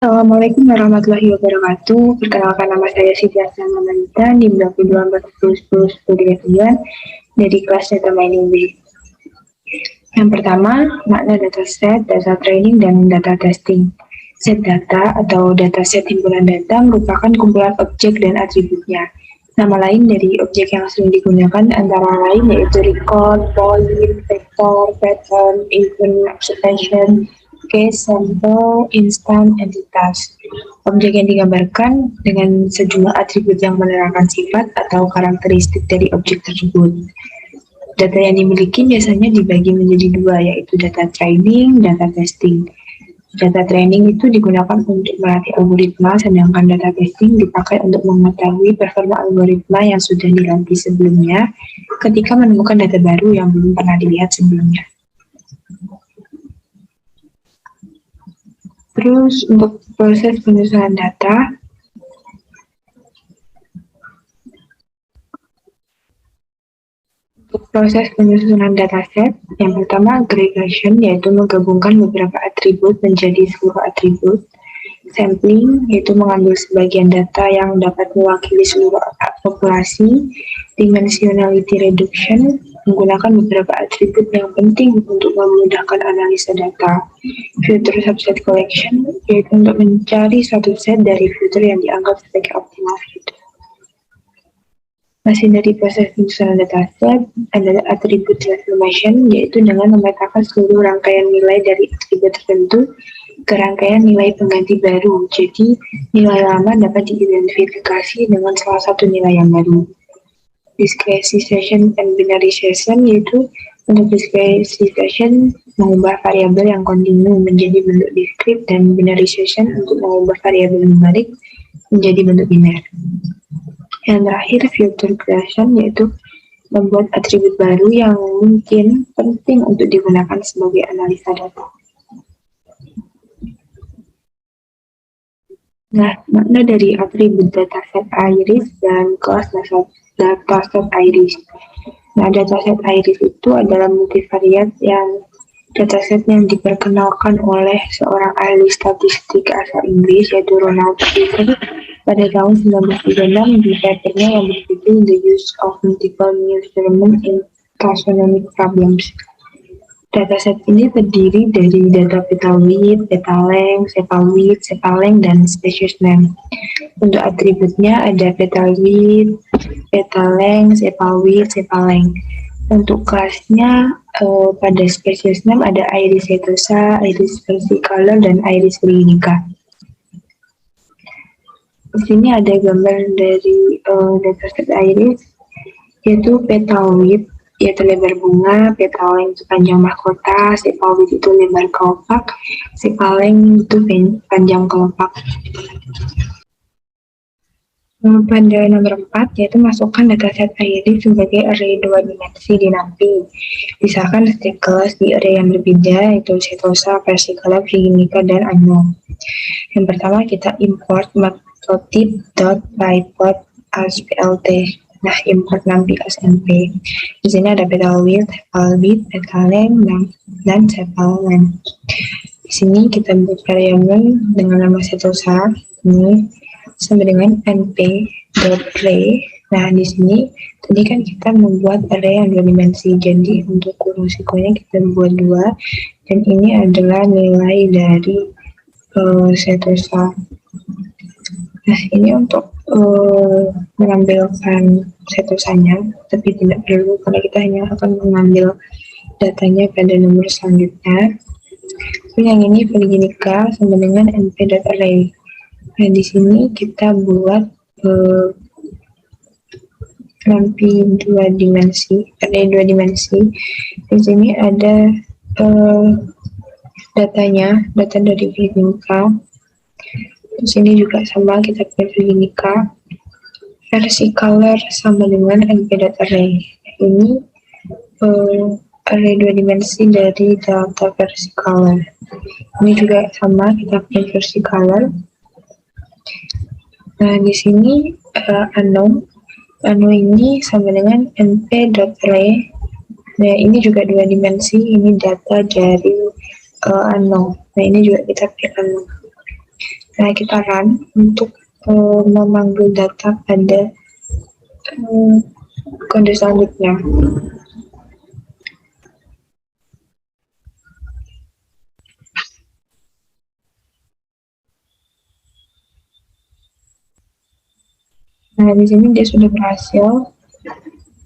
Assalamualaikum warahmatullahi wabarakatuh. Perkenalkan, nama saya Siti Asma Manita di blok 24 dari kelas Data Mining B. Yang pertama, makna dataset, data training, dan data testing. Set data atau dataset timbulan data merupakan kumpulan objek dan atributnya. Nama lain dari objek yang sering digunakan antara lain yaitu record, point, vector, pattern, event, observation, case, sample, instant, entitas. Objek yang digambarkan dengan sejumlah atribut yang menerangkan sifat atau karakteristik dari objek tersebut. Data yang dimiliki biasanya dibagi menjadi dua, yaitu data training, data testing. Data training itu digunakan untuk melatih algoritma, sedangkan data testing dipakai untuk mengetahui performa algoritma yang sudah dilatih sebelumnya ketika menemukan data baru yang belum pernah dilihat sebelumnya. Terus untuk proses penyusunan data, proses penyusunan dataset, yang pertama aggregation, yaitu menggabungkan beberapa atribut menjadi seluruh atribut. Sampling, yaitu mengambil sebagian data yang dapat mewakili seluruh populasi. Dimensionality reduction, menggunakan beberapa atribut yang penting untuk memudahkan analisa data. Filter subset collection, yaitu untuk mencari satu set dari filter yang dianggap sebagai optimal filter. Masih dari proses penyusunan dataset, adalah atribut transformation, yaitu dengan memetakan seluruh rangkaian nilai dari atribut tertentu ke rangkaian nilai pengganti baru. Jadi, nilai lama dapat diidentifikasi dengan salah satu nilai yang baru. Discretization and binarization, yaitu untuk discretization mengubah variabel yang kontinu menjadi bentuk discrete, dan binarization untuk mengubah variabel numerik menjadi bentuk biner. Yang terakhir, filter creation, yaitu membuat atribut baru yang mungkin penting untuk digunakan sebagai analisa data. Nah, makna dari atribut dataset iris dan kelas dataset iris. Nah, dataset iris itu adalah multivariat dataset yang diperkenalkan oleh seorang ahli statistik asal Inggris, yaitu Ronald Peter, pada tahun 1936 di papernya yang berjudul The Use of Multiple Measurements in Taxonomic Problems. Dataset ini terdiri dari data petal width, petal length, sepal width, sepal length, dan species name. Untuk atributnya ada petal width, petal length, sepal width, sepal length. Untuk kelasnya pada species name ada Iris setosa, Iris versicolor, dan Iris virginica. Di sini ada gambar dari dataset iris, yaitu petal width, yaitu lebar bunga, petal length itu panjang mahkota, sepal width itu lebar kelopak, sepal length itu panjang kelopak. Pada nomor 4, yaitu masukkan dataset iris sebagai array 2 dimensi di NumPy. Pisahkan setiap kelas di array yang berbeda, yaitu setosa, versicolor, virginica, dan unknown. Yang pertama kita import matplotlib.pyplot as plt. Nah, import NumPy as np. Di sini ada petal width, petal length, dan sepal length. Di sini kita buat variabel dengan nama setosa ini sama dengan np.array. Nah, di sini tadi kan kita membuat array yang 2 dimensi. Jadi untuk risikonya kita buat 2, dan ini adalah nilai dari setosa. Nah, ini untuk menampilkan setosanya, tapi tidak perlu karena kita hanya akan mengambil datanya pada nomor selanjutnya. Yang ini virginica sama dengan np.array. Nah, di sini kita buat NumPy 2 dimensi, array 2 dimensi. Di sini ada data dari virginica. Di sini juga sama, kita pilih virginica. Versicolor sama dengan np.array. Ini array 2 dimensi dari data versicolor. Ini juga sama, kita pilih versicolor. Nah, di sini unknown ini sama dengan np.array. Nah, ini juga 2 dimensi, ini data dari unknown. Nah, ini juga kita pilih unknown. Nah, kita run untuk memanggil data pada kode selanjutnya. Nah, di sini dia sudah berhasil.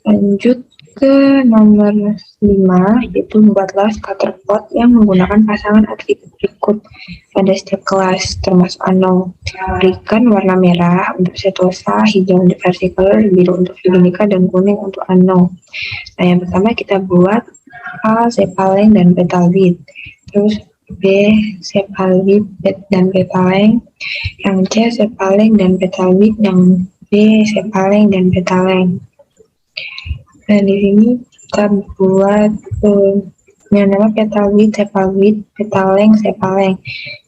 Lanjut ke nomor 5, yaitu membuatlah scatterplot yang menggunakan pasangan atribut berikut pada setiap kelas, termasuk unknown. Berikan warna merah untuk setosa, hijau untuk vertical, biru untuk veronica, dan kuning untuk unknown. Nah, yang pertama kita buat A, sepaleng, dan petal width. Terus B, sepaleng dan petaleng. Yang C, sepaleng dan petal width. Yang D, sepaleng dan petaleng. Nah, di sini kita buat yang nama petal width, petaleng, sepaleng.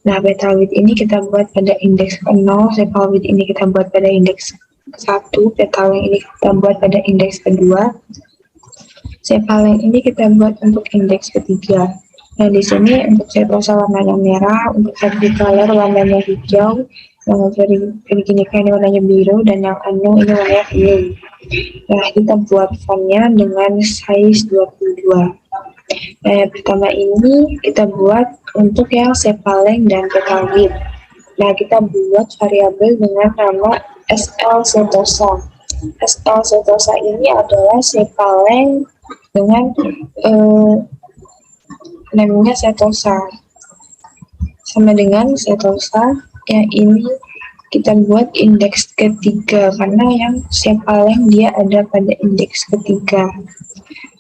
Nah, petal width ini kita buat pada indeks ke-0, sepal width ini kita buat pada indeks ke-1, petaleng ini kita buat pada indeks ke-2, sepaleng ini kita buat untuk indeks ke-3. Nah, di sini untuk setosa warnanya merah, untuk verticaler warnanya hijau, yang veronica ini warnanya biru, dan yang unknown ini warnanya kuning. Nah, kita buat fontnya dengan size 22. Nah, yang pertama ini kita buat untuk yang sepaleng dan petal width. Nah, kita buat variabel dengan nama SL setosa. SL setosa ini adalah sepaleng dengan namanya setosa. Sama dengan setosa yang ini kita buat indeks ketiga karena yang sepaleng dia ada pada indeks ketiga.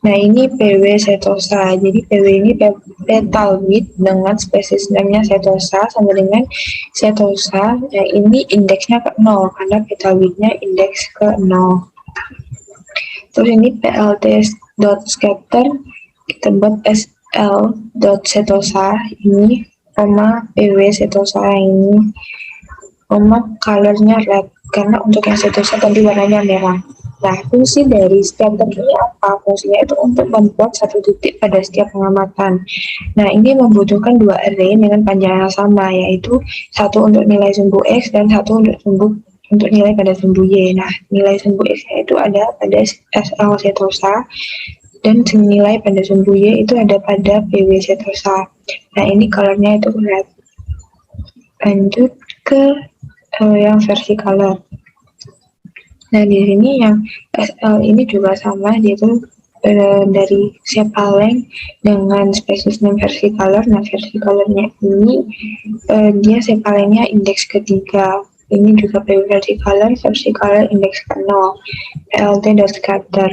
Nah, ini PW setosa. Jadi PW ini petal width dengan spesies namanya setosa sama dengan setosa. Nah, ini indeksnya ke 0 karena petal width-nya indeks ke 0. Terus ini plt.scatter kita buat sl.setosa ini sama PW setosa ini colornya red karena untuk yang setosa tadi warnanya merah. Nah, fungsi dari scatter ini apa? Fungsinya itu untuk membuat satu titik pada setiap pengamatan. Nah, ini membutuhkan dua array dengan panjang yang sama, yaitu satu untuk nilai sumbu X dan satu untuk nilai pada sumbu Y. Nah, nilai sumbu X itu ada pada SL setosa dan nilai pada sumbu Y itu ada pada PW setosa. Nah, ini colornya itu red. Lanjut ke yang versi color. Nah, di sini yang SL ini juga sama, dia itu dari sepaleng dengan spesies name versi color. Nah, versi colornya ini dia sepalengnya indeks ketiga. Ini juga versi color indeks ke-0. plt.scatter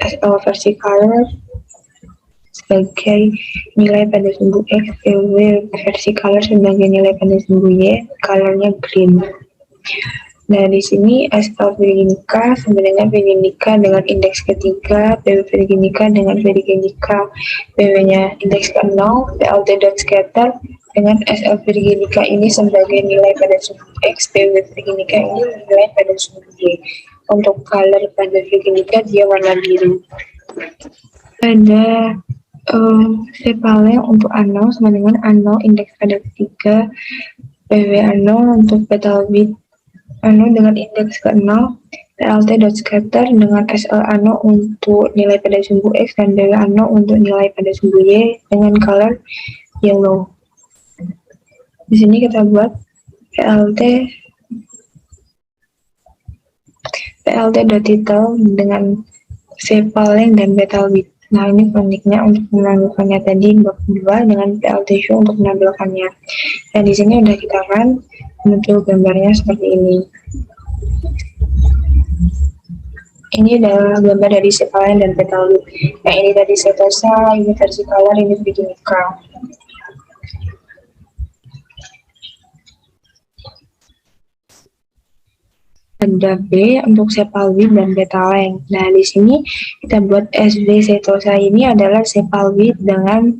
SL versi color sebagai nilai pada sumbu X, PW versi color sebagai nilai pada sumbu Y, colornya green. Nah, di sini SL veronica sama dengan veronica dengan indeks ketiga, PW veronica dengan veronica, PW-nya indeks ke-0, plt.scatter dengan SL veronica ini sebagai nilai pada sumbu X, PW veronica ini nilai pada sumbu Y. Untuk color pada veronica dia warna biru. Ada sepaleng untuk unknown sama dengan unknown indeks pada ketiga, PW unknown untuk petal width unknown dengan indeks ke-0, plt.scatter dengan SL unknown untuk nilai pada sumbu X dan PW unknown untuk nilai pada sumbu Y dengan color yellow. Di sini kita buat plt.title dengan sepaleng dan petal width. Nah, ini kroniknya untuk menampilkannya tadi 22 dengan PLT show untuk menampilkannya. Dan di sini udah kita run, muncul gambarnya seperti ini. Ini adalah gambar dari sepaleng dan petal width. Nah, ini tadi setosa, ini versi color, ini veronica. Ada B untuk sepal width dan petaleng. Nah, di sini kita buat SV setosa ini adalah sepal width dengan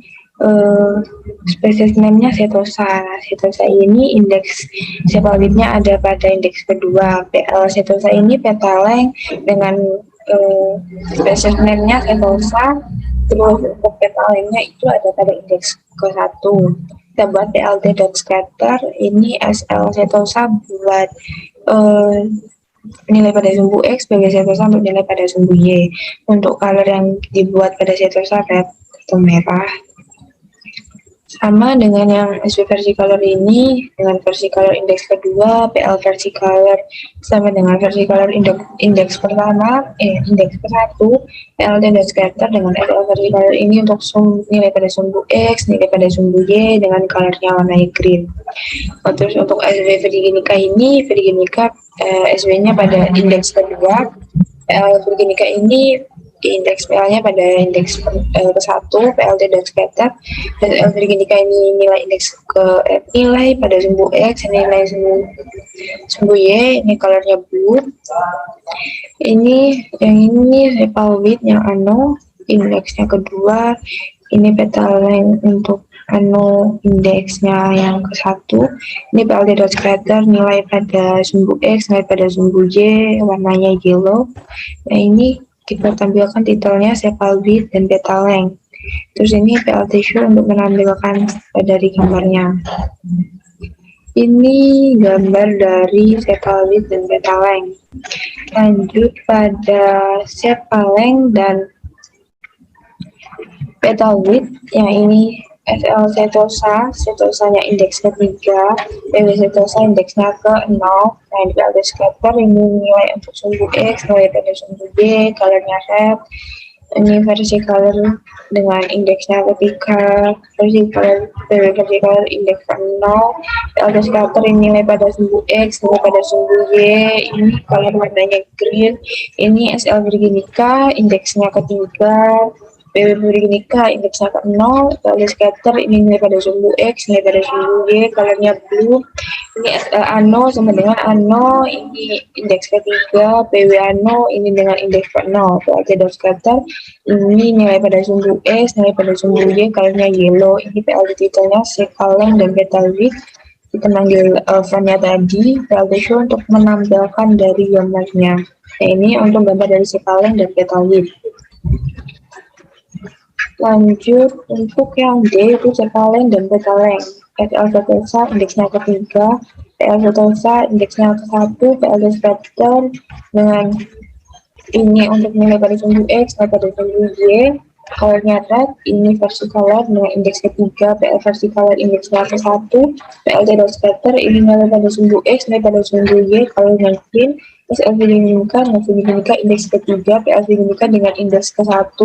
spesies name-nya setosa. Nah, setosa ini indeks sepal width-nya ada pada indeks kedua. PL setosa ini petaleng dengan spesies name-nya setosa Terus untuk peta lainnya itu ada pada indeks ke-1. Kita buat plt.scatter, ini SL setosa buat nilai pada sumbu X sebagai setosa untuk nilai pada sumbu Y. Untuk color yang dibuat pada setosa red atau merah. Sama dengan yang SV versi color ini, dengan versi color indeks kedua, PL versi color sama dengan versi color indeks pertama, indeks ke-1, PL dan scatter dengan SL versi color ini untuk nilai pada sumbu X, nilai pada sumbu Y dengan colornya warna green. Terus untuk SV Virginica ini, Virginica SV-nya pada indeks kedua, PL Virginica ini indeks PL-nya pada indeks ke-1, PLT dan scatter. Dan Virginica ini nilai indeks nilai pada sumbu X, nilai sumbu Y, ini colornya blue. Ini yang ini sepal width yang indeksnya kedua, ini petal length untuk indeksnya yang ke-1, ini PLT.scatter nilai pada sumbu X, nilai pada sumbu Y, warnanya yellow. Nah ini kita tampilkan titelnya sepal width dan petal length. Terus ini PLT show untuk menampilkan dari gambarnya. Ini gambar dari sepal width dan petal length. Lanjut pada sepal length dan petal width, yang ini SL setosa, setosanya indeks ketiga, PW setosa indeksnya ke-0, nah di PLT scatter ini nilai untuk sumbu X, nilai pada sumbu Y, colornya red, ini versi color dengan indeksnya ketiga, versi color indeks ke-0, PLT scatter ini nilai pada sumbu X, nilai pada sumbu Y, ini color warnanya green, ini SL Virginica, indeksnya ketiga, PW Virginica indeksnya ke-0, PLT scatter ini nilai pada sumbu X, nilai pada sumbu Y, colornya blue, ini ANO sama dengan ANO, ini indeks ketiga, PW ANO ini dengan indeks ke-0, PLT scatter ini nilai pada sumbu X, nilai pada sumbu Y, colornya yellow, ini PLT titelnya sepal length dan petal width. Kita manggil frontnya tadi, PLT show untuk menampilkan dari gambarnya. Nah ini untuk gambar dari sepal length dan petal width. Lanjut untuk yang D itu sepal length dan petal length. SL setosa indeksnya ketiga, PL setosa indeksnya ke-1, PL scatter dengan ini untuk nilai pada sumbu X, nilai pada sumbu Y, colornya red, ini versi color dengan indeks ketiga, PL versi color indeksnya ke-1, PLT scatter ini nilai pada sumbu X, nilai pada sumbu Y, colornya green, SL Virginica indeks ketiga, PL Virginica dengan indeks ke-1,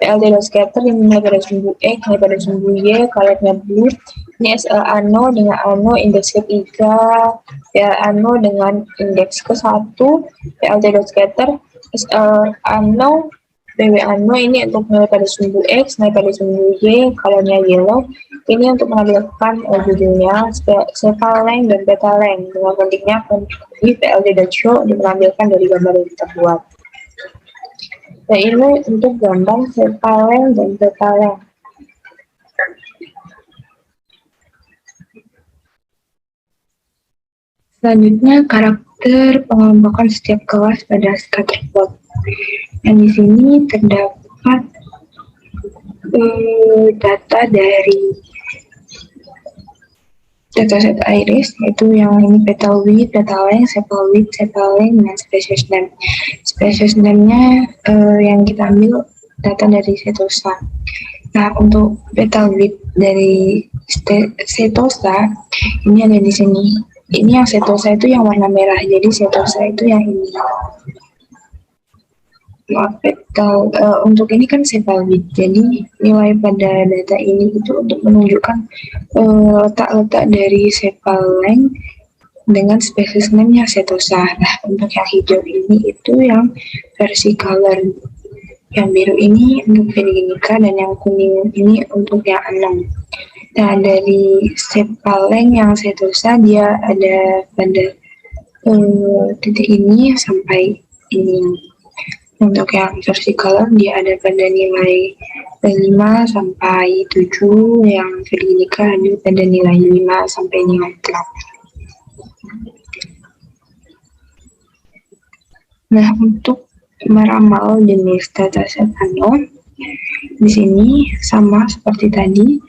PLT scatter ini nilai pada sumbu X, nilai pada sumbu Y, colornya blue, ini SL ANO dengan ANO indeks ketiga, PL ANO dengan indeks ke-1, PLT scatter, SL ANO, PW ANO ini untuk nilai pada sumbu X, nilai pada sumbu Y, colornya yellow. Ini untuk menampilkan judulnya sepal length dan petal length dengan pentingnya di PLT.show untuk menampilkan dari gambar yang kita buat. Nah ini untuk gambar sepal length dan petal length. Selanjutnya karakter pengelompokan setiap kelas pada scatterplot. Dan di sini terdapat data dari dataset iris, yaitu yang ini petal width, petal length, sepal width, sepal length, dan species name. Species name-nya yang kita ambil data dari setosa. Nah untuk petal width dari setosa ini ada di sini. Ini yang setosa itu yang warna merah, jadi setosa itu yang ini. Petal untuk ini kan sepal width, jadi nilai pada data ini itu untuk menunjukkan letak-letak dari sepal length dengan spesies name-nya setosa. Nah untuk yang hijau ini itu yang versi color, yang biru ini untuk Virginica, dan yang kuning ini untuk yang 6. Nah dari sepal length yang setosa dia ada pada titik ini sampai ini. Untuk yang versi color dia ada pada nilai 5 sampai 7, yang Virginica ada pada nilai 5 sampai nilai 8. Nah untuk meramal jenis dataset ANO, Di sini sama seperti tadi,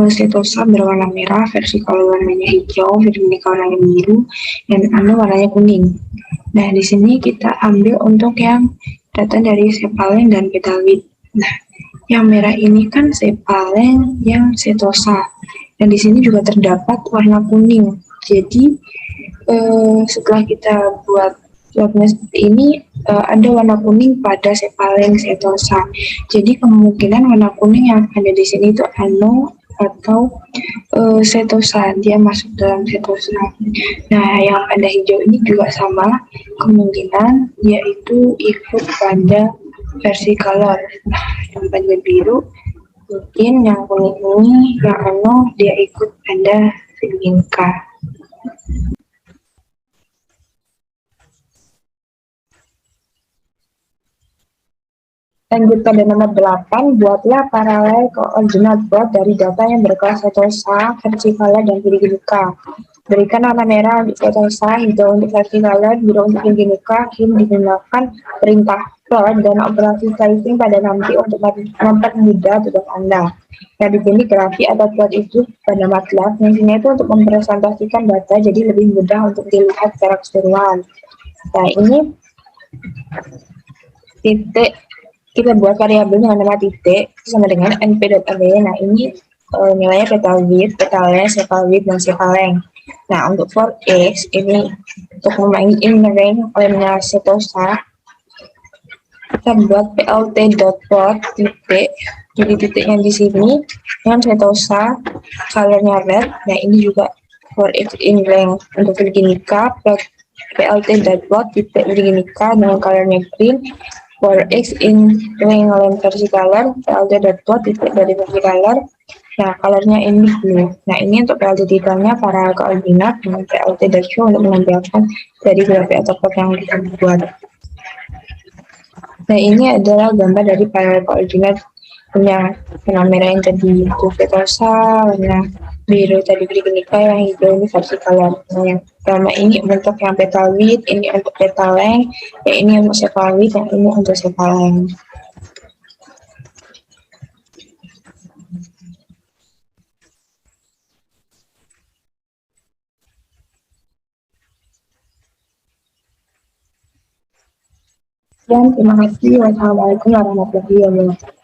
setosa berwarna merah, versicolor warnanya hijau, virginica warnanya biru, dan ano warnanya kuning. Nah, di sini kita ambil untuk yang data dari Sepaleng dan Petalwit. Nah, yang merah ini kan Sepaleng yang setosa, dan di sini juga terdapat warna kuning. Jadi setelah kita buat lotnya seperti ini, ada warna kuning pada Sepaleng setosa. Jadi kemungkinan warna kuning yang ada di sini itu ano atau setosa, dia masuk dalam setosa. Nah, yang pada hijau ini juga sama, kemungkinan yaitu ikut pada versi color. Nah, yang pada biru mungkin yang kuning ini yang ano dia ikut pada Virginica. Lanjut pada nomor 8, buatlah paralel coordinate plot dari data yang berkelas setosa, versicolor, dan virginica. Berikan warna merah untuk setosa, hijau untuk versicolor, biru untuk virginica. Ini digunakan perintah plot dan operasi slicing pada nanti untuk mempermudah tugas Anda. Nah, di sini grafik atau plot itu pada MATLAB, fungsinya itu untuk mempresentasikan data jadi lebih mudah untuk dilihat secara keseluruhan. Nah, ini titik, kita buat variabel dengan nama titik sama dengan np.array. Nah, ini nilainya petalwidth, petaless, sepalwidth, dan sepaleng. Nah, untuk for x ini untuk memainkan range setosa, kita buat plt.plot titik. Jadi titiknya di sini yang setosa, colornya red. Nah, ini juga for x in length. Untuk virginica, plt.plot titik virginica dengan colornya green. For x in length versi color, plt.plot titik dari versi color. Nah, colornya ini blue. Nah, ini untuk plt titannya para koordinat dengan plt.show untuk menampilkan dari grafik atau plot yang kita buat. Nah, ini adalah gambar dari paralel koordinat yang warna merah yang tadi itu setosa, warna biru tadi virginica, yang hijau ini versi color. Nah, yang pertama ini untuk yang petalwidth, ini untuk petaleng, ya ini untuk sepalwidth, yang ini untuk sepaleng. Dan terima kasih. Wassalamualaikum warahmatullahi wabarakatuh.